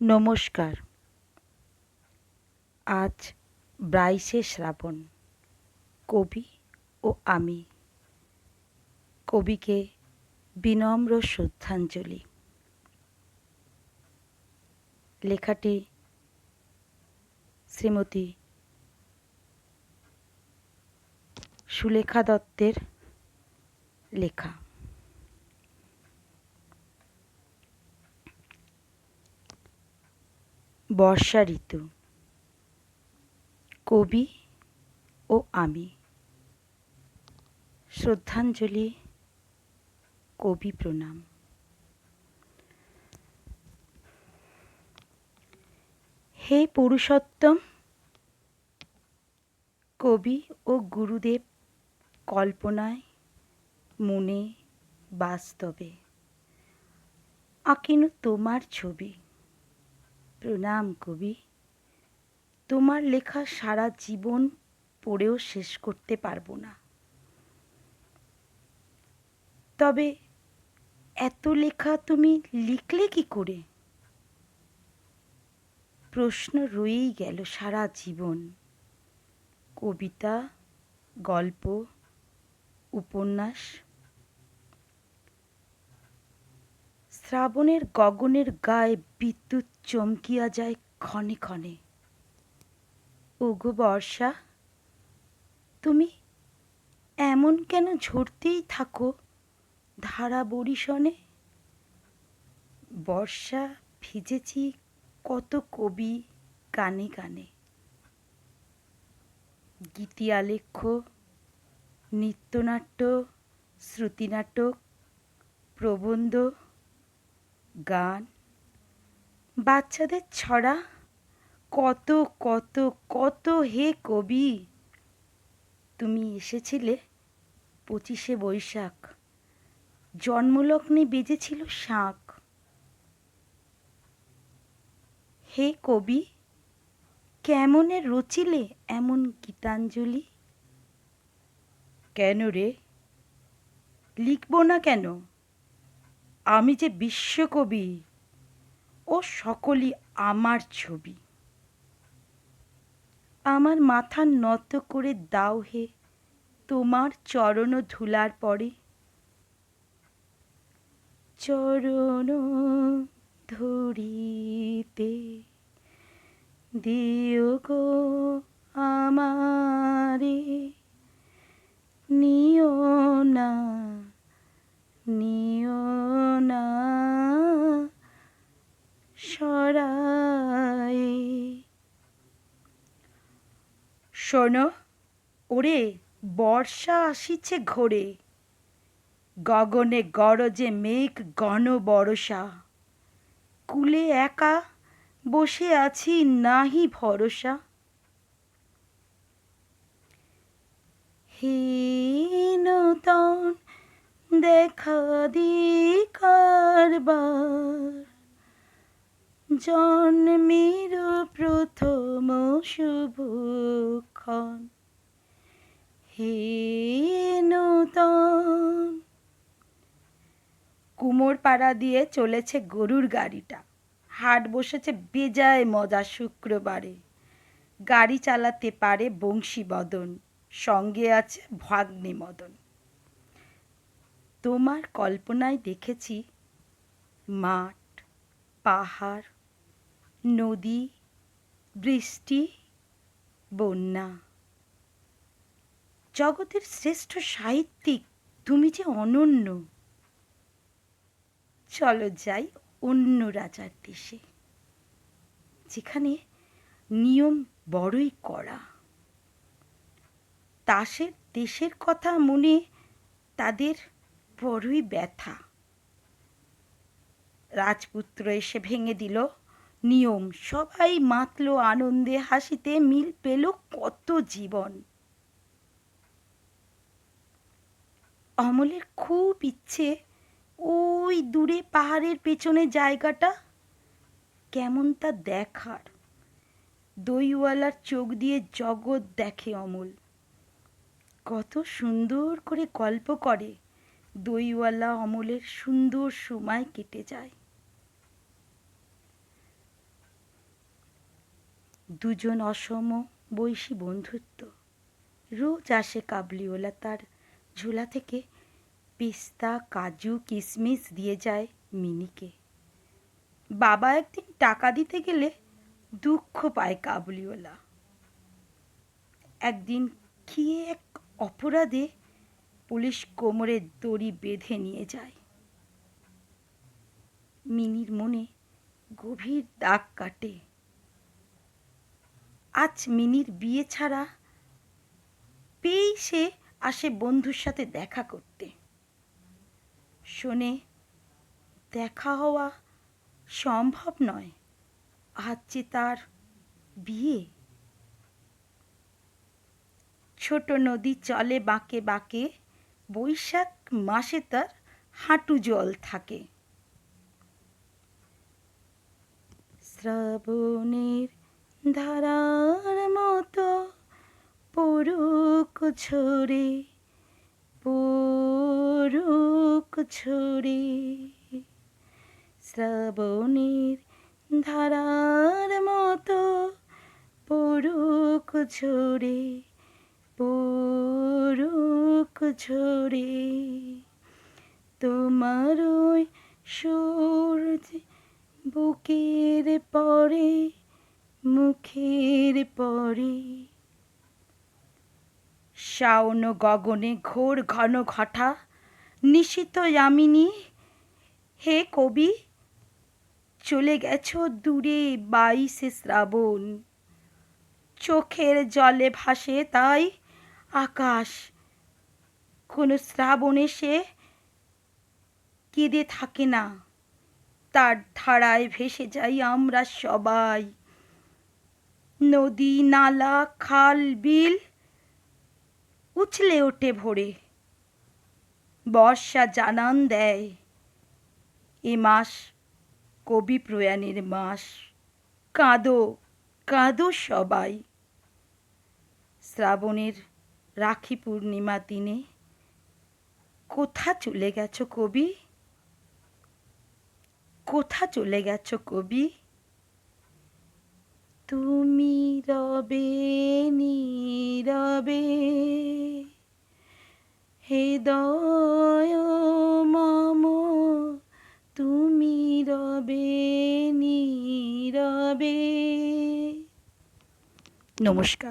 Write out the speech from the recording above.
নমস্কার। আজ 22শে শ্রাবণ। কবি ও আমি। কবিকে বিনম্র শ্রদ্ধাঞ্জলি। লেখাটি শ্রীমতী সুলেখা দত্তের লেখা। বর্ষা ঋতু। কবি ও আমি। শ্রদ্ধাঞ্জলি। কবি প্রণাম। হে পুরুষোত্তম, কবি ও গুরুদেব কল্পনায়, মনে, বাস্তবে আঁকিনু তোমার ছবি। প্রণাম কবি। তোমার লেখা সারা জীবন পড়েও শেষ করতে পারবো না। তবে এত লেখা তুমি লিখলে কি করে? প্রশ্ন রয়েই গেল সারা জীবন। কবিতা, গল্প, উপন্যাস। শ্রাবণের গগনের গায়ে বিদ্যুৎ চমকিয়া যায় ক্ষণে ক্ষণে। ওগো বর্ষা, তুমি এমন কেন ঝরতেই থাকো ধারা বরিশনে? বর্ষা ভিজেছি কত কবি গানে গানে। গীতি আলেখ্য, নৃত্যনাট্য, শ্রুতিনাটক, প্রবন্ধ, গান, বাচ্চাদের ছড়া, কত কত কত হে কবি। তুমি এসেছিলে 25শে বৈশাখ, জন্মলগ্নে বেজেছিল শাঁখ। হে কবি, কেমনে রচিলে এমন গীতাঞ্জলি? কেন রে, লিখব না কেন? আমি যে বিশ্বকবি, ও সকলই আমার ছবি। আমার মাথা নত করে দাও হে তোমার চরণ ধুলার পরে। চরণ ধরিতে দিও গো আমারে, নিও না, নিও না সরায়ে। শোনো, ওরে বর্ষা আসিছে ঘোরে, গগনে গরজে মেঘ ঘন বরষা। কূলে একা বসে আছি নাহি ভরসা। হে নূতন দেখা দিকারবার, জন্মের প্রথম শুভক্ষণ। হে নূতন। কুমোরপাড়া দিয়ে চলেছে গরুর গাড়িটা। হাট বসেছে বেজায় মজা শুক্রবারে। গাড়ি চালাতে পারে বংশীবদন, সঙ্গে আছে ভাগ্নে মদন। তোমার কল্পনায় দেখেছি মাঠ, পাহাড়, নদী, বৃষ্টি, বন্যা। জগতের শ্রেষ্ঠ সাহিত্যিক তুমি যে অনন্য। চলো যাই অন্য রাজার দেশে, যেখানে নিয়ম বড়ই কড়া। তাসের দেশের কথা মনে তাদের বড়ই ব্যথা। রাজপুত্র এসে ভেঙে দিল নিয়ম, সবাই মাতল আনন্দে হাসিতে, মিল পেল কত জীবন। অমলের খুব ইচ্ছে ওই দূরে পাহাড়ের পেছনে জায়গাটা কেমন তা দেখার। দইওয়ালার চোখ দিয়ে জগৎ দেখে অমল। কত সুন্দর করে গল্প করে দইওয়ালা অমলের, সুন্দর সময় কেটে যায়। দুজন অসম বয়সী বন্ধুত্ব। রোজ আসে কাবুলিওয়ালা, তার ঝোলা থেকে পেস্তা, কাজু, কিশমিশ দিয়ে যায় মিনিকে। বাবা একদিন টাকা দিতে গেলে দুঃখ পায় কাবুলিওয়ালা। একদিন কি এক অপরাধে পুলিশ কোমরের দড়ি বেঁধে নিয়ে যায়। মিনির মনে গভীর দাগ কাটে। আজ মিনির বিয়ে ছাড়া পেয়েই সে আসে বন্ধুর সাথে দেখা করতে। শোনে দেখা হওয়া সম্ভব নয়, আজ যে তার বিয়ে। ছোট নদী চলে বাঁকে বাঁকে, বৈশাখ মাসে তার হাঁটু জল থাকে। শ্রাবণের ধারার মতো পড়ুক ঝরে, পড়ুক ঝরে। শ্রাবণের ধারার মতো পড়ুক ঝরে, পড়ুক ঝরে। তোমার ওই সুর বুকের পরে, মুখের পরে। শাওন গগনে ঘোর ঘন ঘটা, নিশিত যামিনী। হে কবি, চলে গেছো দূরে 22শে শ্রাবণ। চোখের জলে ভাসে তাই আকাশ। কোনো শ্রাবণ এসে কেঁদে থাকে না, তার ধারায় ভেসে যাই আমরা সবাই। নদী, নালা, খাল, বিল উছলে ওঠে ভোরে। বর্ষা জানান দেয় এ মাস কবি প্রয়াণের মাস। কাঁদো, কাঁদো সবাই। শ্রাবণের রাখি পূর্ণিমা দিনে কোথা চলে গেছো কবি? কোথা চলে গেছো কবি? তুমি রবে নীরবে, হৃদয় মম। তুমি রবে নীরবে। নমস্কার।